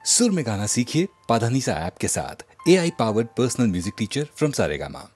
सुर में गाना सीखिए पाधानीसा ऐप के साथ। AI powered personal music teacher from Saregama.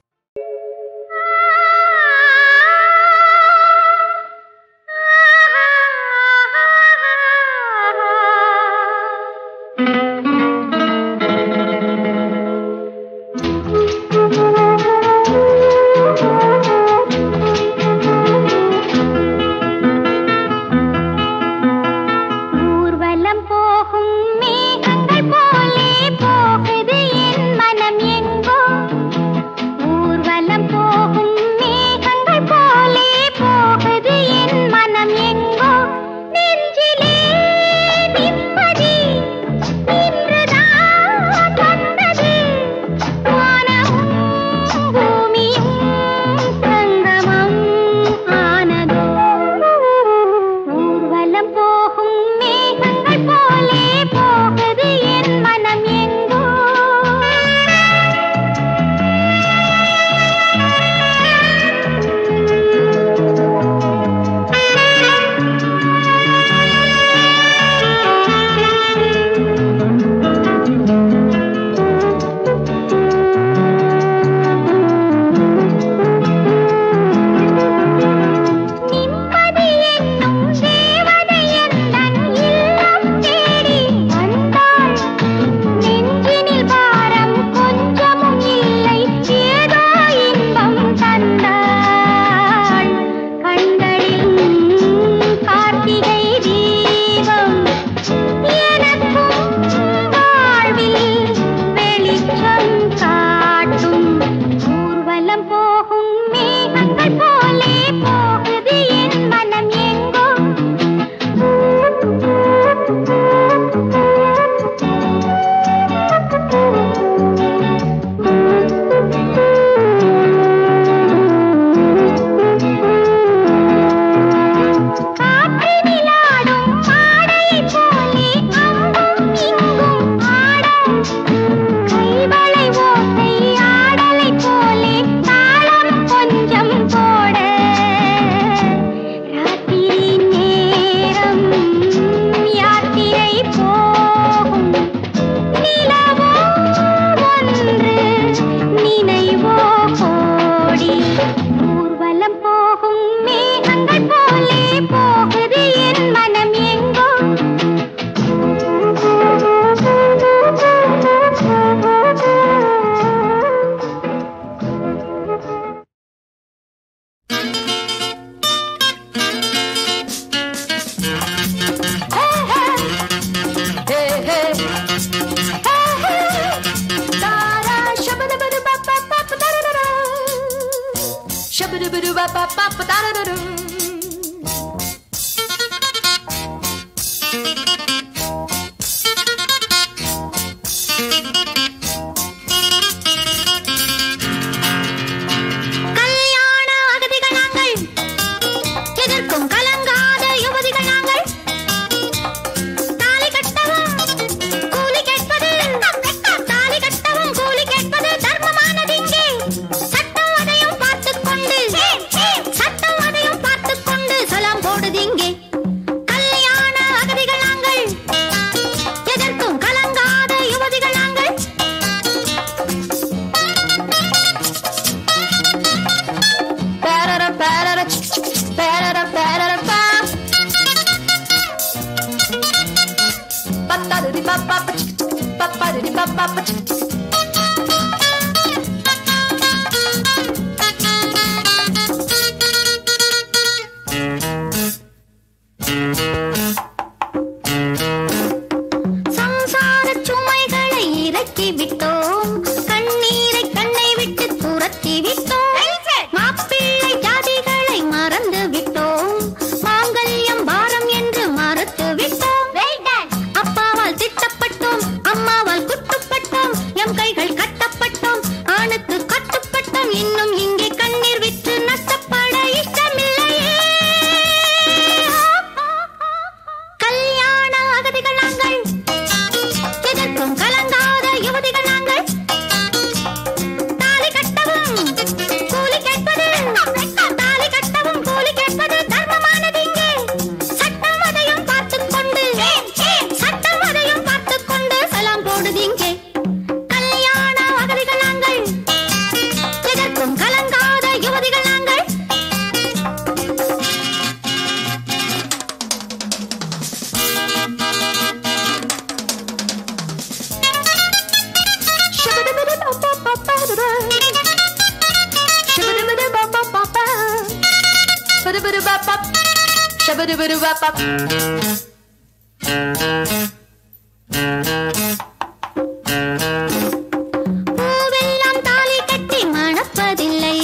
பூவெல்லாம் தாலி கட்டி மணப்பதில்லை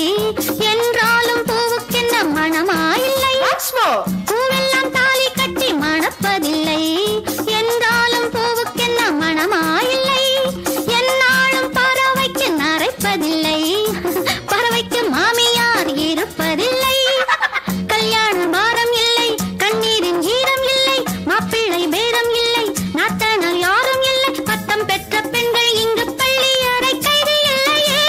என்றாலும் பூவுக்கென்ன மணமாயில்லை. பூவெல்லாம் தாலி கட்டி மணப்பதில்லை என்றாலும் பூவுக்கென்ன மணமாயில்லை. என்னாலும் பறவைக்கு நரைப்பதில்லை, பறவைக்கு மாமியார் இருப்பதில்லை. கல்யாண பாரம் இல்லை, கண்ணீரின் ஈரம் இல்லை, மாப்பிள்ளை பேரம் இல்லை, நாத்தனார் யாரும் இல்லை. பட்டம் பெற்ற பெண்கள் இங்கு பள்ளி அறை கைதி இல்லையே.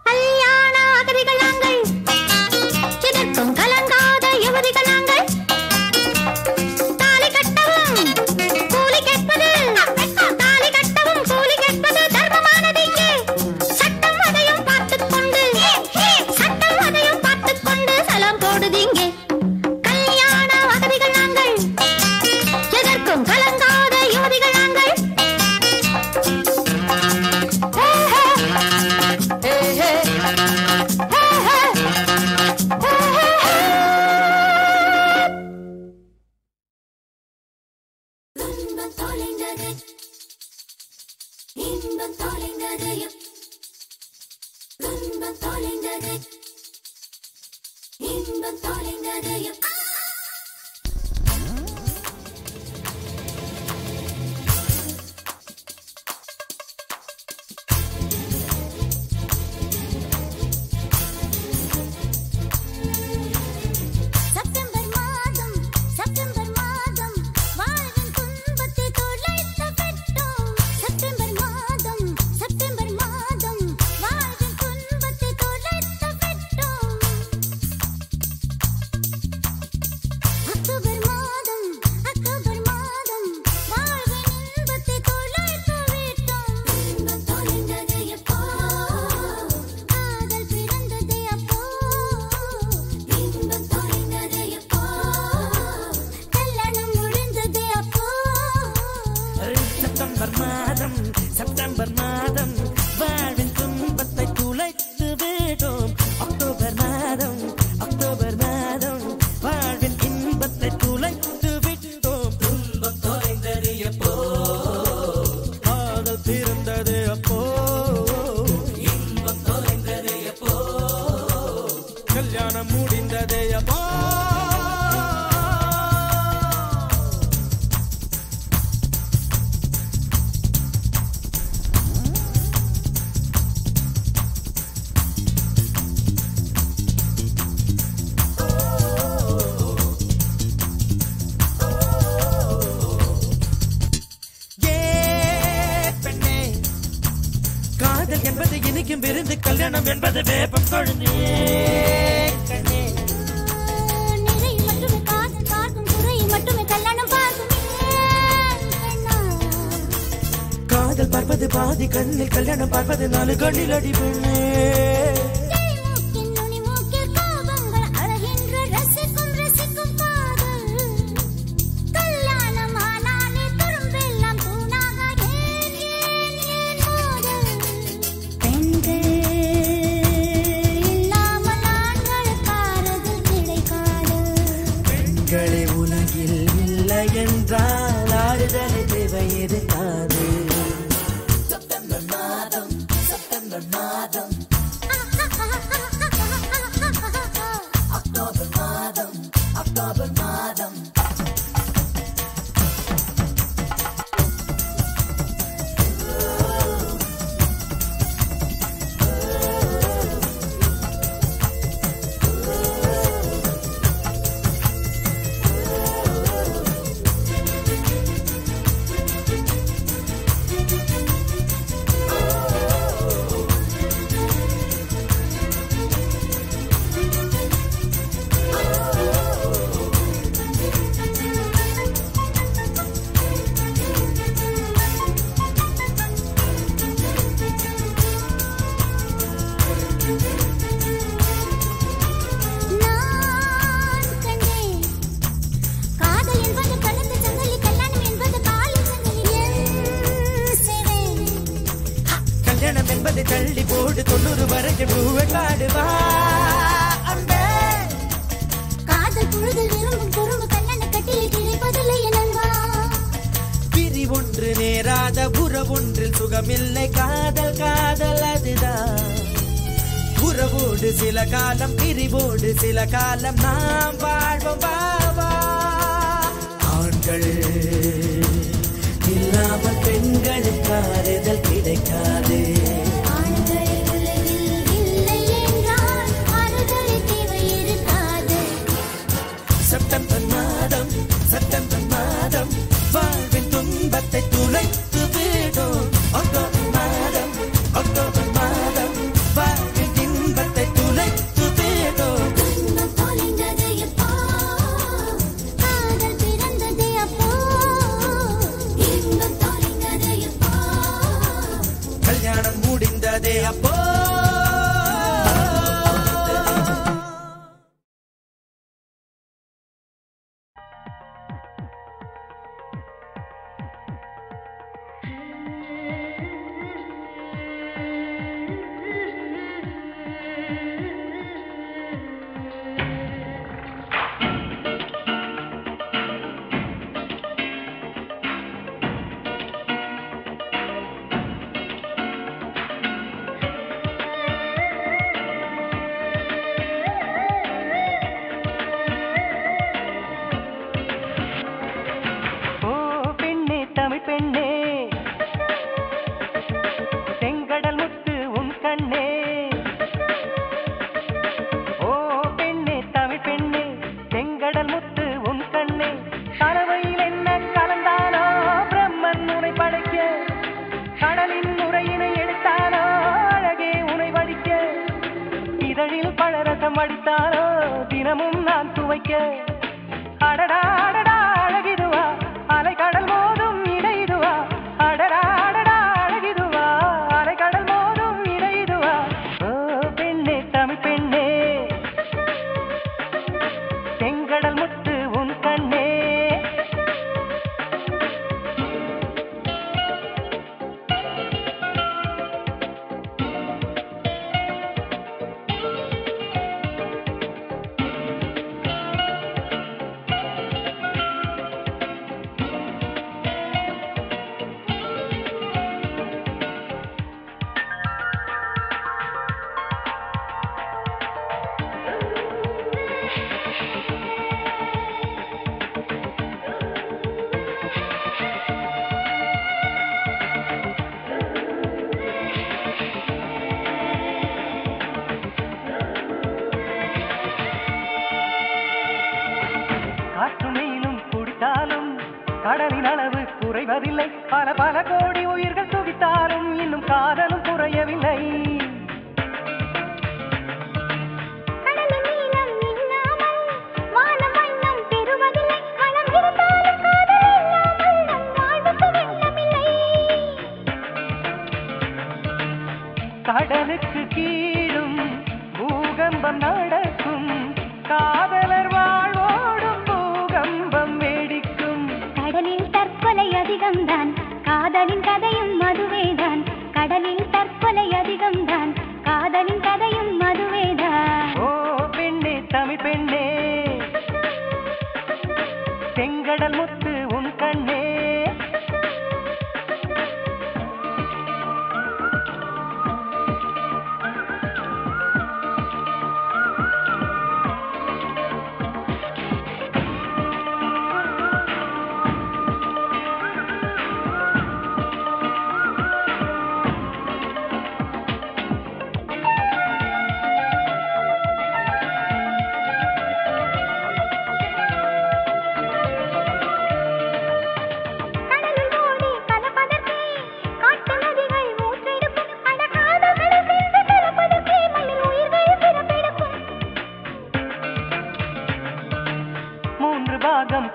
கல்யாண அகதிகள் நாங்கள், எதற்கும் கலங்காத யுவதிகள் நாங்கள். தாலி கட்டவும் கூலி கேட்பது, தாலி கட்டவும் கூலி கேட்பது தர்மமானது இங்கே. சட்டம் அதையும் பார்த்துக்கொண்டு, சட்டம் அதையும் பார்த்துக்கொண்டு சலாம் போடுது இங்கே. கல்யாண அகதிகள் நாங்கள், எதற்கும் கலங்காத யுவதிகள் நாங்கள். இன்பம் தொலைந்தது, இன்பம் தொலைந்தது, இன்பம் தொலைந்தது, இன்பம் தொலைந்தது. செப்டம்பர் மாதம், செப்டம்பர் மாதம் வாழ்வின் துன்பத்தை தொலைத்து விட்டோம். செப்டம்பர் மாதம், செப்டம்பர் மாதம் வாழ்வின் துன்பத்தை தொலைத்து விட்டோம். அக்டோபர் மாதம், அக்டோபர் மாதம் வாழ்வின் இன்பத்தை தொலைத்து விட்டோம். இன்பம் தொலைந்தது எப்போ, காதல் பிறந்தது அப்போ. இன்பம் தொலைந்தது எப்போ, கல்யாணம் முடிந்தது அப்போ. செப்டம்பர் மாதம், செப்டம்பர் மாதம் வாழ்வின் துன்பத்தை துளைத்து விட்டோம். அக்டோபர் மாதம், அக்டோபர் மாதம் வாழ்வின் இன்பத்தை துளைத்து விட்டோம். துன்பம் தொலைந்தது எப்போ, காதல் பிறந்தது அப்போ. இன்பம் தொலைந்தது எப்போ, கல்யாணம் முடிந்தது அப்போ. ஏ பெண்ணே, காதல் என்பது இனிக்கும் விருந்து, கல்யாணம் என்பது வேப்பம் கொழுந்தே. கண்ணே, நிறை மட்டுமே காதல் பார்க்கும், குறை மட்டுமே கல்யாணம் பார்க்கும். பெண்ணா, காதல் பார்ப்பது பாதி கண்ணில், கல்யாணம் பார்ப்பது 4 கண்ணில் அடி பெண்ணே. மூக்கின் நுனி மூக்கில் கோபங்கள் அழகின்ற ரசிக்கும் ரசிக்கும் காதல். கல்யாணம் ஆனாலே துரும்பெல்லாம் தூணாக ஏன் ஏன் ஏன் மோதல். பெண்கள் இல்லாமல் ஆண்களுக்காரது கிடைக்காது. பெண்களே உலகில் இல்லை என்றால் ஆறுதல் தேவை இருக்காது. செப்டம்பர் மாதம், செப்டம்பர் மாதம், அக்டோபர் மாதம், அக்டோபர் மாதம். என்பதை தள்ளி போடு 90 வரைக்கும் பூவை காடுவா அன்பே சுகமில்லை காதல் காதல் அதுதான். உறவோடு சில காலம் பிரிவோடு சில காலம் நாம் வாழ்வோம் பாவா. ஆண்கள் இல்லாமல் பெண்களுக்கு ஆறுதல் கிடைக்காது. செப்டம்பர் மாதம் செப்டம்பர் மாதம் வாழ்வின் துன்பத்தை துளைத்து விடும். அக்டோபர் மாதம் அக்டோபர் மாதம் வாழ்வின் இன்பத்தை துளைத்து விடும். கல்யாணம் முடிந்ததே அப்போ. தினமும் நான் துவைக்க அடடா அடடா அழகிதுவா அலைக்கடல் மோதும் இடையிதுவா. அடடா அடடா அழகிதுவா அலைக்கடல் மோதும் இடையிதுவா. ஓ பெண்ணே தமிழ் பெண்ணே செங்கடல் முத்து உன் கண்ணே. கடலின் அளவு குறைவதில்லை. பல பல கோடி உயிர்கள் துடித்தாலும் இன்னும் காதலும் குறையவில்லை. கடலுக்கு கீழும் பூகம்பம் நடக்கும். காதலர் வாழ்வோடும் பூகம்பம் வேடிக்கும். கடலில் தற்கொலை அதிகம்தான் காதலின் கதையும் மதுவேதான். கடலில் தற்கொலை அதிகம்தான் காதலின் கதையும் மதுவேதான். ஓ பெண்ணே தமிழ் பெண்ணே செங்கடல் முத்து உன் கண்ணே.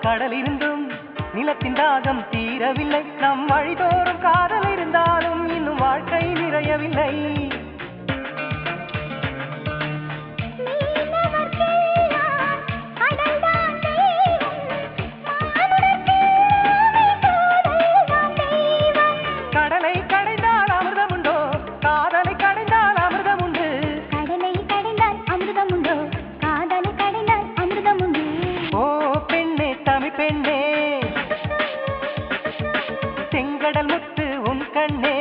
கடலிருந்தும் நிலத்தின் தாகம் தீரவில்லை. நம் வழிதோறும் காதல் இருந்தாலும் இன்னும் வாழ்க்கை நிறையவில்லை. கடலை கடைந்தால் அமிர்தம் உண்டோ காதலை கடைந்தால் அமிர்தம் உண்டு. கடலை கடைந்தால் அமிர்தம் உண்டோ காதலை கடைந்தால் அமிர்தம் உண்டு. ஓ பெண்ணே தமிழ் பெண்ணே செங்கடல் முத்து உன் கண்ணே.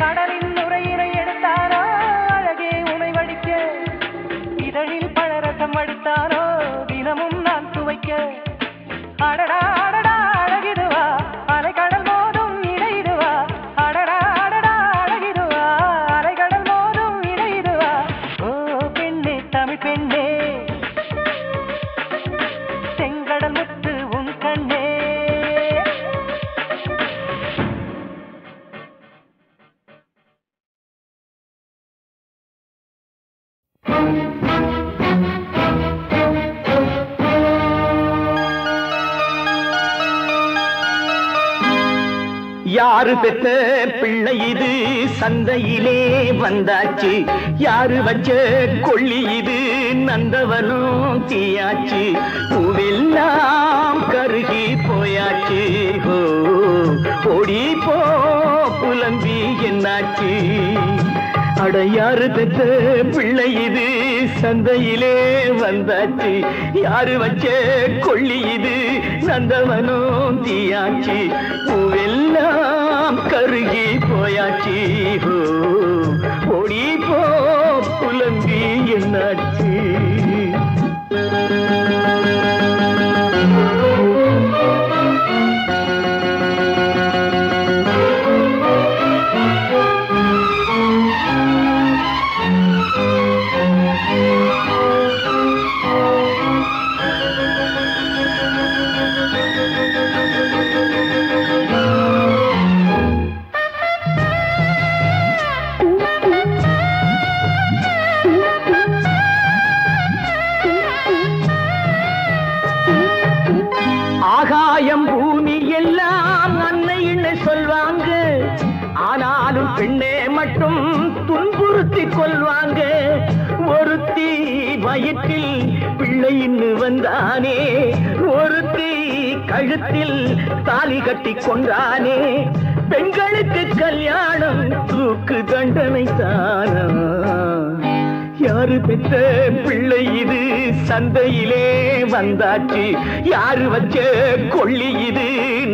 கடலின் நுரையினை எடுத்தாரோ அழகே உனை வடிக்க, இதழில் பழரசம் அடித்தாரோ தினமும் நான் துவைக்க. அடடா அடடா அழகிதுவா அலைக்கடல் மோதும் இடையிடுவா, அடடா அடடா அழகிதுவா அலைக்கடல் மோதும் இடையிடுவா. ஓ பெண்ணே தமிழ் பெண்ணே செங்கடல் முத்து உன் கண்ணே. யாரு பெத்த பிள்ளை இது சந்தையிலே வந்தாச்சு, யாரு வச்ச கொள்ளி இது நந்தவனும் தீயாச்சு, பூவெல்லாம் கருகி போயாச்சு. ஓ ஓடி போ புலம்பி என்னாச்சு. அட யாரு பெத்த பிள்ளை இது சந்தையிலே வந்தாச்சு, யாரு வச்ச கொள்ளி இது நந்தவனும் தீயாச்சு, பூவெல்லாம் கருகி போயாச்சு. ஓடி போ புலம்பி என்னாச்சு. ஆகாயம் பூமி எல்லாம் அன்னைன்னு சொல்வாங்க, ஆனாலும் பெண்ணே மட்டும் துன்புறுத்தி கொள்வாங்க. ஒருத்தி வயிற்றில் பிள்ளைன்னு வந்தானே, ஒருத்தி கழுத்தில் தாலி கட்டி கொண்டானே. பெண்களுக்கு கல்யாணம் தூக்கு தண்டனை தானா? யாரு பெற்ற பிள்ளை இது சந்தையிலே வந்தாச்சு, யாரு வச்ச கொள்ளி இது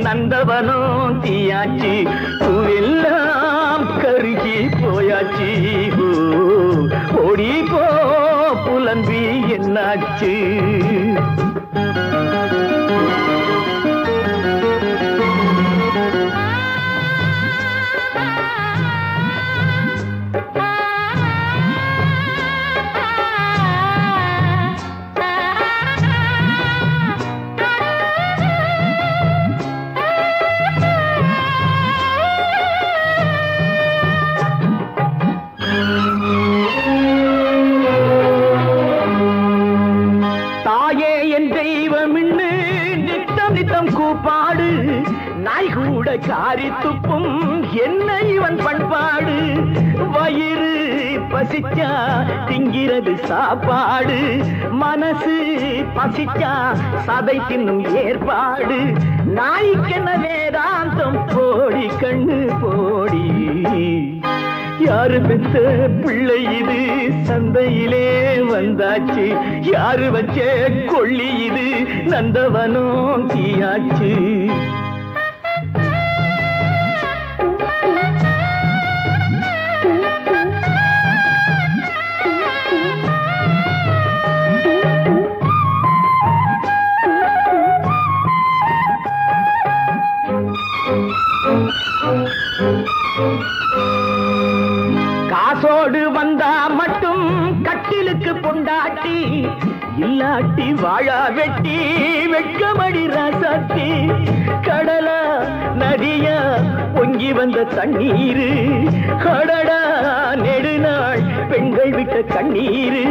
நந்தவனம் தீயாச்சு, பூவெல்லாம் கருகி போயாச்சு. ஓடி போ புலம்பி என்னாச்சு. கூப்பாடு நாய் கூட காரி துப்பும் என்ன இவன் பண்பாடு. வயிறு பசிச்சா திங்கிறது சாப்பாடு, மனசு பசிச்சா சதை தின்னும் ஏற்பாடு. நாய்க்கென்ன வேதாந்தம் போடி கண்ணு போடி. யாரு பெத்த பிள்ளை இது சந்தையிலே வந்தாச்சு, யாரு வச்ச கொள்ளி இது நந்தவனம் தீயாச்சு. காசோடு வந்தா மட்டும் கட்டிலுக்கு பொண்டாட்டி, இல்லாட்டி வாழா வெட்டி வெட்கமடி ராசாத்தி. கடலா நதியா பொங்கி வந்த தண்ணீரு, கடடா நெடுநாள் பெண்கள் விட்ட கண்ணீரு.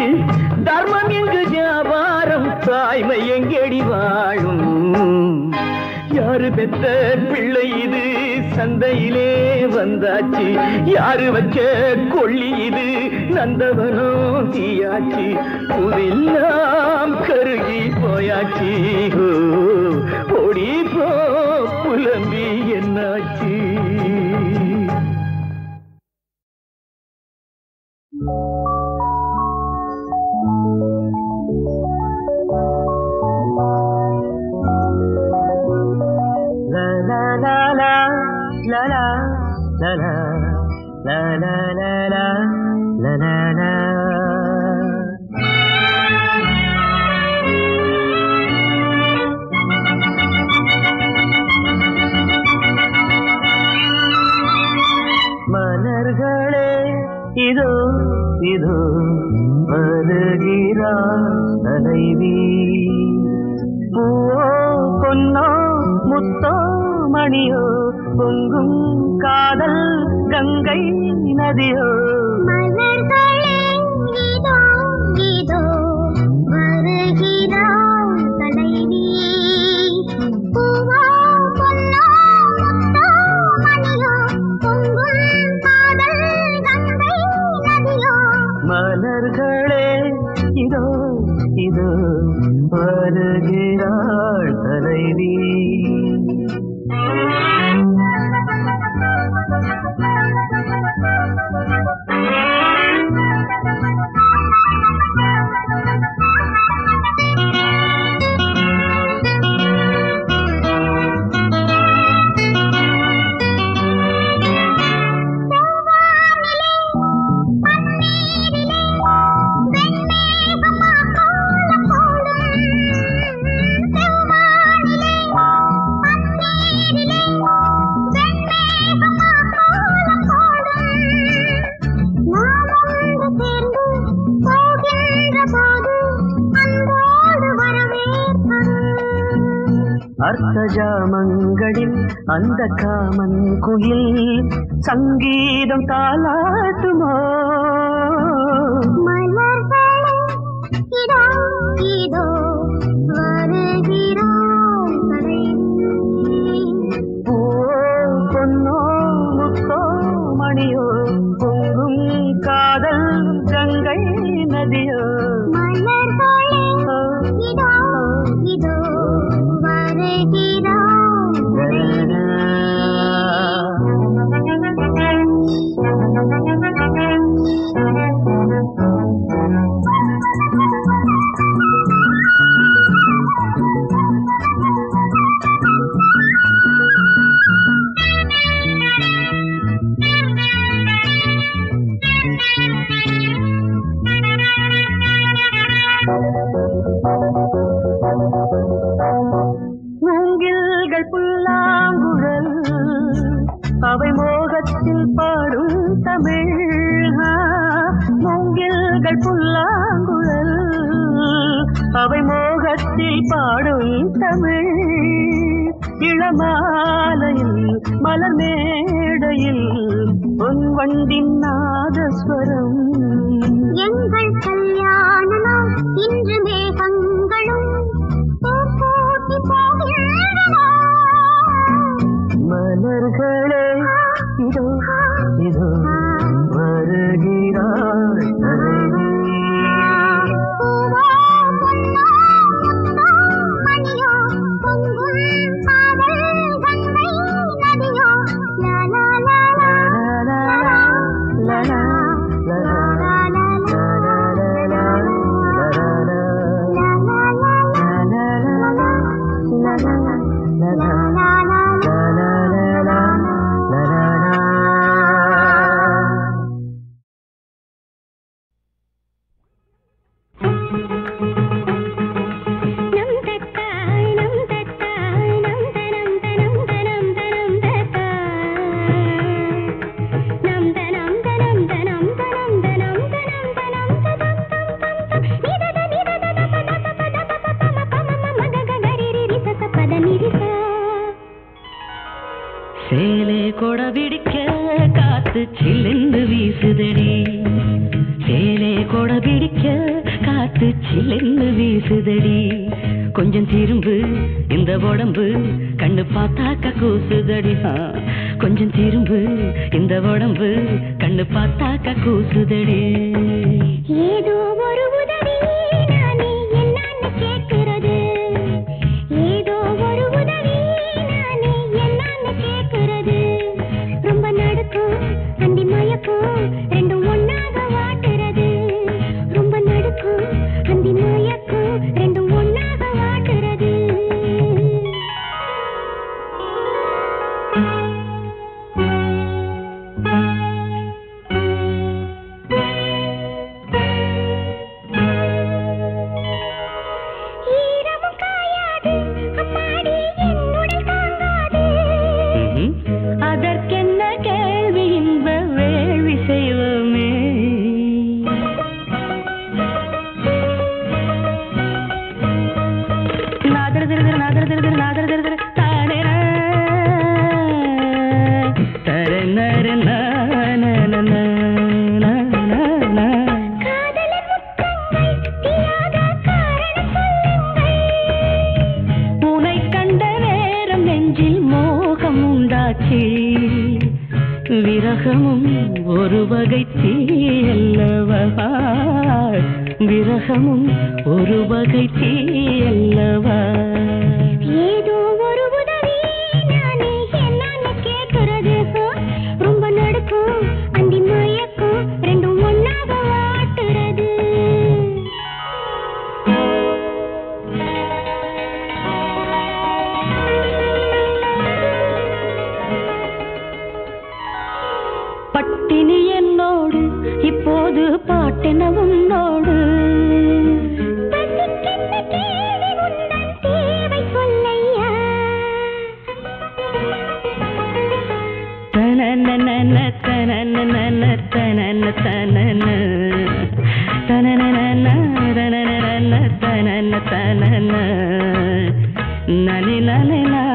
தர்மம் எங்கு வியாபாரம், தாய்மை எங்கடி வாழும். யாரு பெத்த பிள்ளை இது சந்தையிலே வந்தாச்சு, யாரு வச்ச கொள்ளி இது நந்தவனம் தீயாச்சு, பூவெல்லாம் கருகி போயாச்சு. ஓடி போ புலம்பி என்னாச்சு. la la la la la la la மலர்களே இதோ இதோ வருகிறார் தலைவி. பூவோ பொன்னோ முத்தோ மணியோ பொங்கும் காதல் கங்கை நதியோ. மலர்களே இதோ இதோ வருகிறார் தலைவி. பூவோ பொன்னோ முத்தோ மணியோ பொங்கும் காதல் கங்கை நதியோ. மலர்களே இதோ இதோ வருகிறாள் தலைவி. அர்த்தஜாமங்களில் அந்த காமன் குயில் சங்கீதம் தாலாட்டுமோ. மலர்களே இதோ இதோ வருகிறாள் தலைவி. பூவோ பொன்னோ முத்தோ மணியோ பொங்கும் காதல் கங்கை நதியோ. மலர்களே இதோ இதோ மூங்கில்கள் புல்லாங்குழல் அவை மோகத்தில் பாடும் தமிழ். மூங்கில்கள் புல்லாங்குழல் அவை மோகத்தில் பாடும் தமிழ். இளமாலையில் மலர் மேடையில் பொன் வண்டின் நாதஸ்வரம். எங்கள் கல்யாணம் இன்று மேகங்களும் மலர்களே இதோ இதோ வருகிறாள் தலைவி. பூவோ பொன்னோ முத்தோ மணியோ பொங்கும் காதல் கங்கை நதியோ. லா லா லா லா லா லா சேலே கொடபிடிக்க காத்து சில்லென்று வீசுதடி. சேலே கொடபிடிக்க காத்து சில்லென்று வீசுதடி. கொஞ்சம் திரும்பு இந்த உடம்பு கண்ணு பார்த்தாக்க கூசுதடி. கொஞ்சம் திரும்பு இந்த உடம்பு கண்ணு பார்த்தாக்க கூசுதடி. ஏதோ ஒரு உதவி நானே என்னன்னு கேட்கிறது. ஏதோ ஒரு உதவி நானே என்னன்னு கேட்கிறது. ரொம்ப நடுக்கும் அந்தி மயக்கும் ரெண்டும் ஒன்னாக வாட்டுறது. ரொம்ப நடுக்கும் அந்தி மயக்கும் ரெண்டும் ஒன்னாக வாட்டுறது. ஒரு வகை தீயல்லவா, விரகமும் ஒரு வகை தீயல்லவா. ஏதோ ஒரு உதவி நானே என்னன்னு கேட்கிறது, ரொம்ப நடுக்கும் அந்தி மயக்கும் ரெண்டும் ஒன்னாக வாட்டுறது. பட்டினி என்னோடு இப்போது பாட்டென உன்னோடு. தேவை சொல்லையா தனன தனன தனன தனன தனன தனன தனன நனி நனனா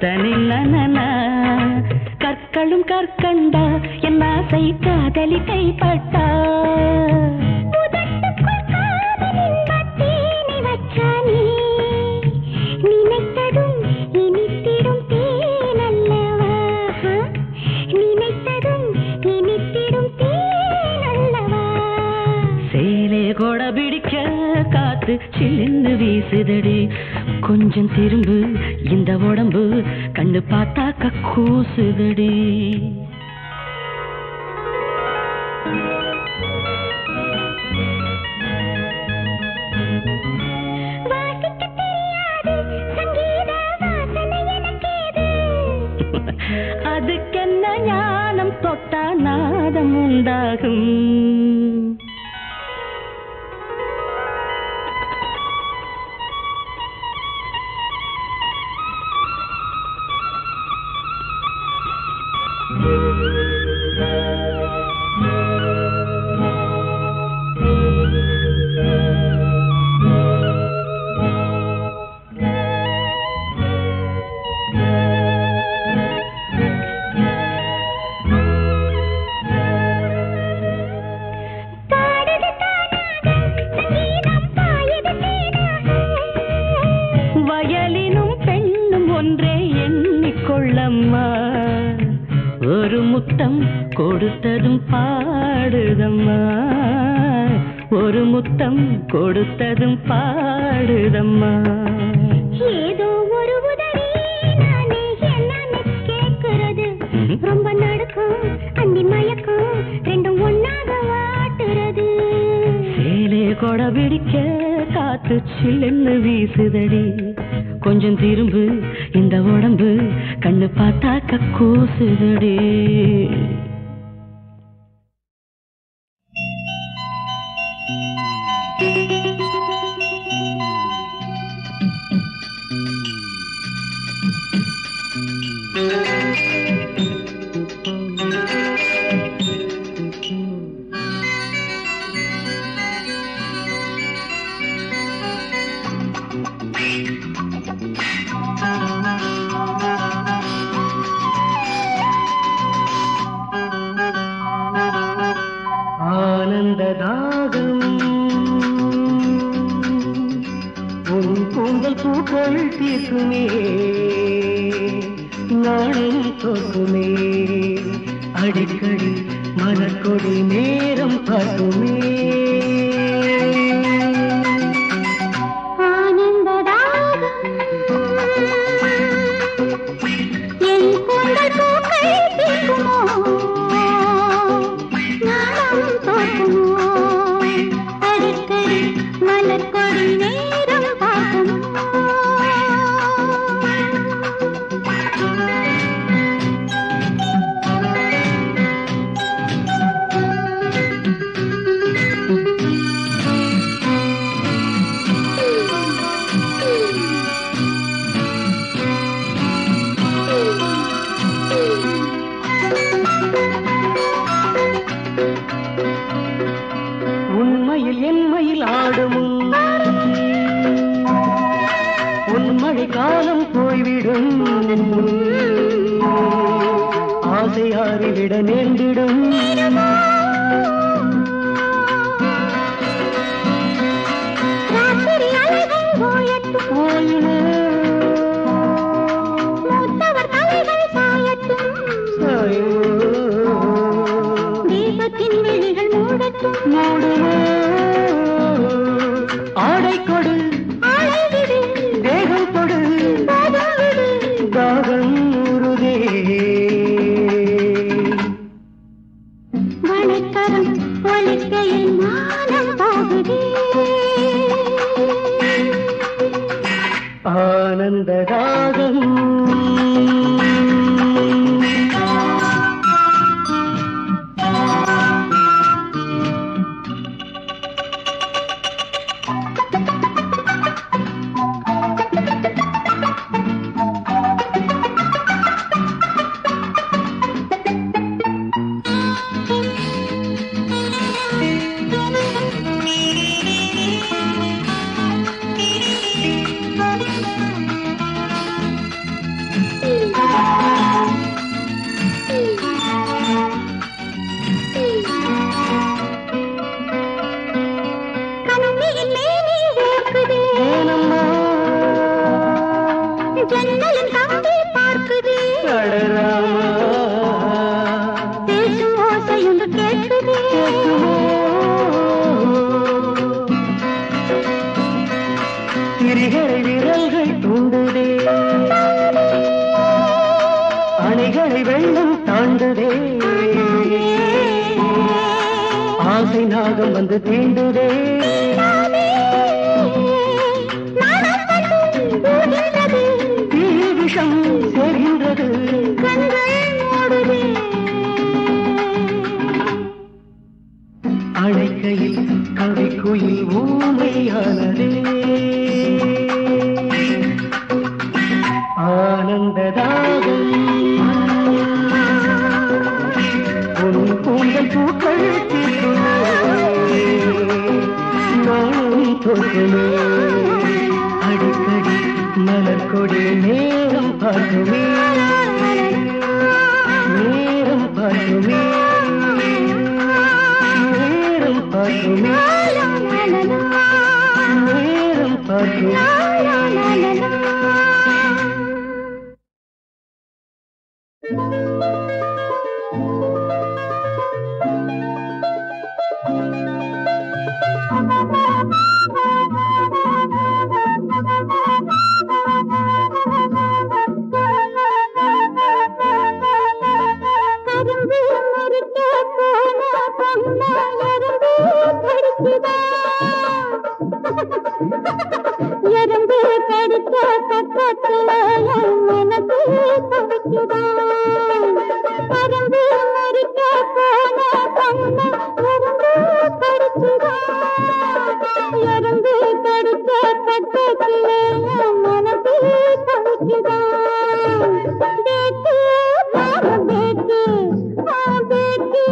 தனி நனனா. கற்களும் கற்கண்டா என் ஆசை காதலி கைப்பட்டா. நினைத்ததும் இனித்திடும் தேனல்லவா, நினைத்ததும் இனித்திடும் தேனல்லவா. சேலே கொட பிடிக்க காத்து சில்லுன்னு வீசுதடி. கொஞ்சம் திரும்பு இந்த உடம்பு கண்ணு பார்த்தாக்க கூசுதடி. அதுக்கென்ன ஞானம் தொட்டா நாதம் உண்டாகும். வயலினும் பெண்ணும் ஒன்றே எண்ணிக்கொள்ளம்மா. ஒரு முத்தம் கொடுத்ததும் பாடுதம்மா, ஒரு முத்தம் கொடுத்ததும் பாடுதம்மா. ஏதோ ஒரு உதவி நானே என்னன்னு கேட்கிறது, ரொம்ப நடுக்கும் அந்தி மயக்கும் ரெண்டும் ஒன்னாக வாட்டுறது. சேலே கொட பிடிக்க காத்து சில்லுன்னு வீசுதடி. கொஞ்சம் திரும்பு இந்த உடம்பு கண்ணு பார்த்தாக்க கூசுதடி. ஆனந்ததாகம் உன் கூந்தல் பூக்கள் தீர்க்குமே, நாளும் தோற்றுமே. அடிக்கடி மலர்கொடி நேரம் பார்க்குமே. காலம் போய்விடும், ஆசை ஆறிவிட நேர்ந்திடும். கூடுமோ ஆடை கொடு தேகம் கொடு தாகம் உருதே வளைக்கரம் ஒலிக்கையில் மானம் போகுதே ஆனந்த ராகம் ஜன்னலின் கம்பி பார்க்குது பேசும் ஓசையுண்டு கேட்குது திரிகளை விரல்கள் தூண்டுதே அணைகளை வெள்ளம் தாண்டுதே ஆசை நாகம் வந்து தீண்டுதே விஷம் சேர்கின்றது அழைக்கையில் கவிக்குயில் ஊமையானதே ஆனந்ததாகம் உன் கூந்தல் பூக்கள் நானும் தோற்றுமே அடிக்கடி மலர் கொடி நேரம் பார்க்குமே நேரம் பார்க்குமே நேரம் பார்க்குமே நேரம் பார்க்குமே எறும்பு கடித்த பக்கத்துல மனசு தவிக்குதான் பறந்து மறிக்க போன கண்ண எறும்பு கடிச்சுதான் எறும்பு கடித்த பக்கத்துல மனசு தவிக்குதான் பேக்கு ராம பேக்கு பேக்கு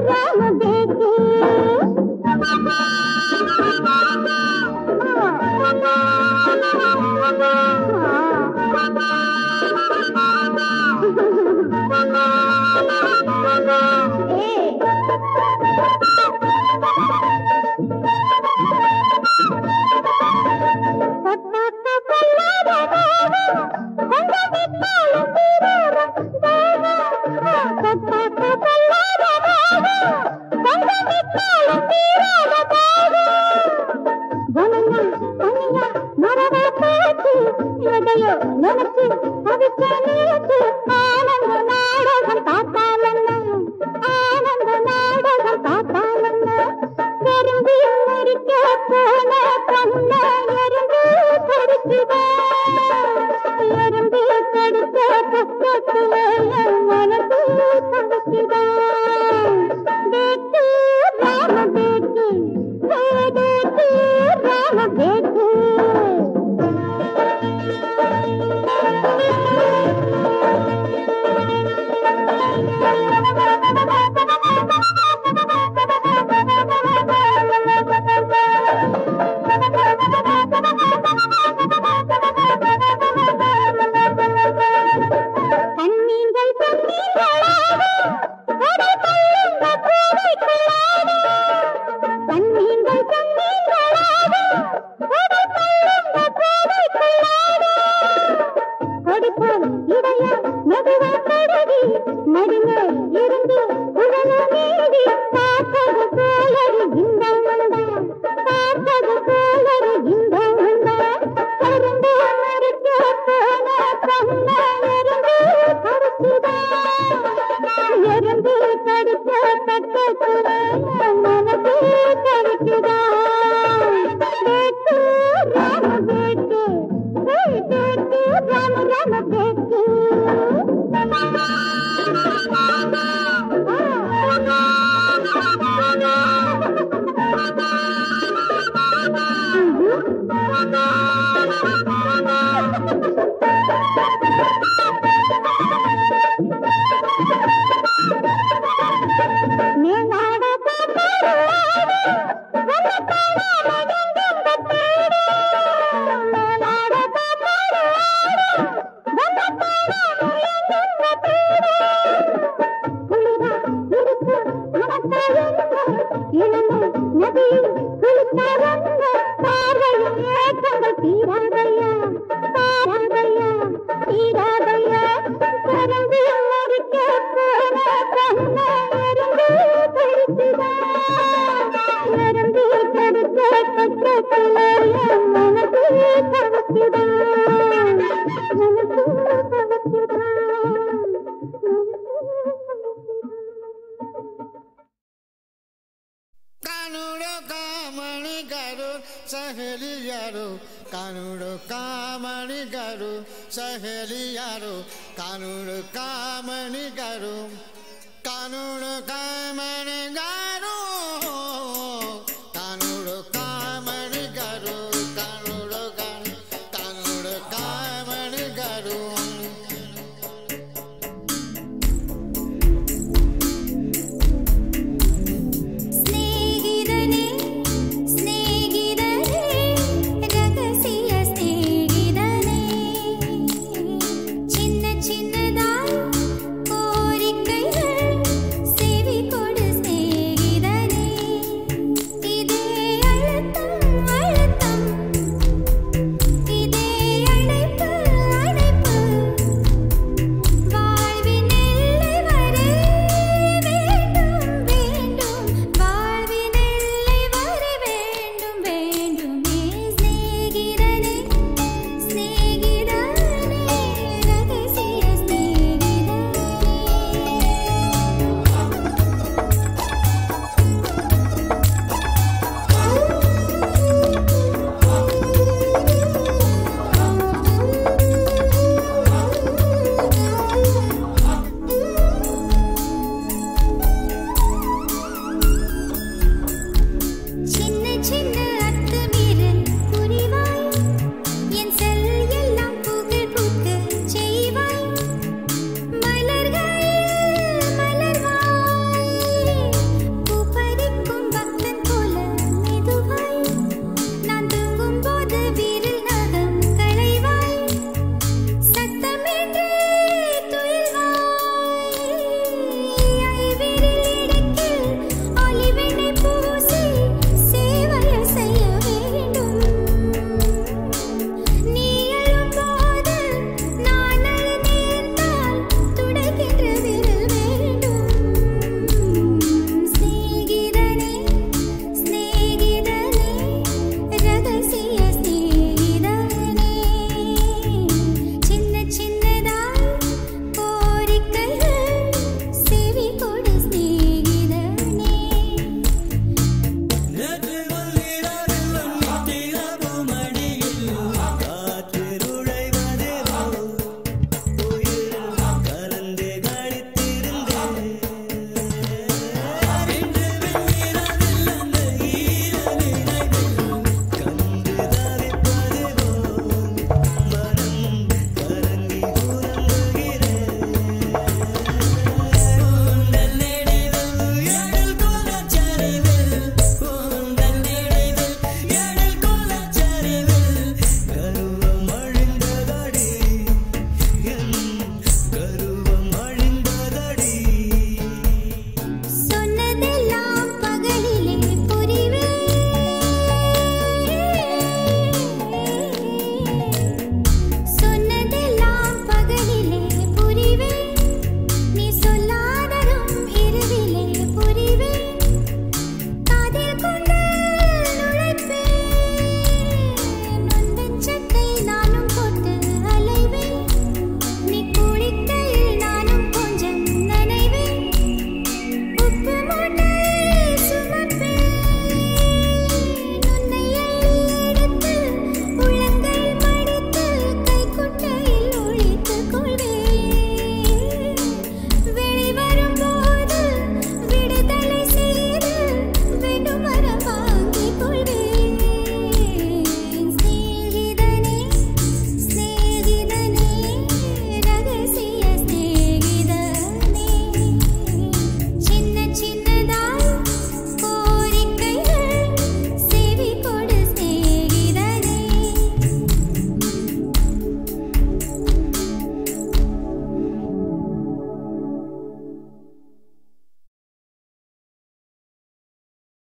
ராம பேக்கு பக்கத்துல என் மனசு தவிக்குதா பேக்கு ராம பேக்கு பேக்கு ராம ராம பேக்கு सहेलियारो कानून कामणी करो कानून का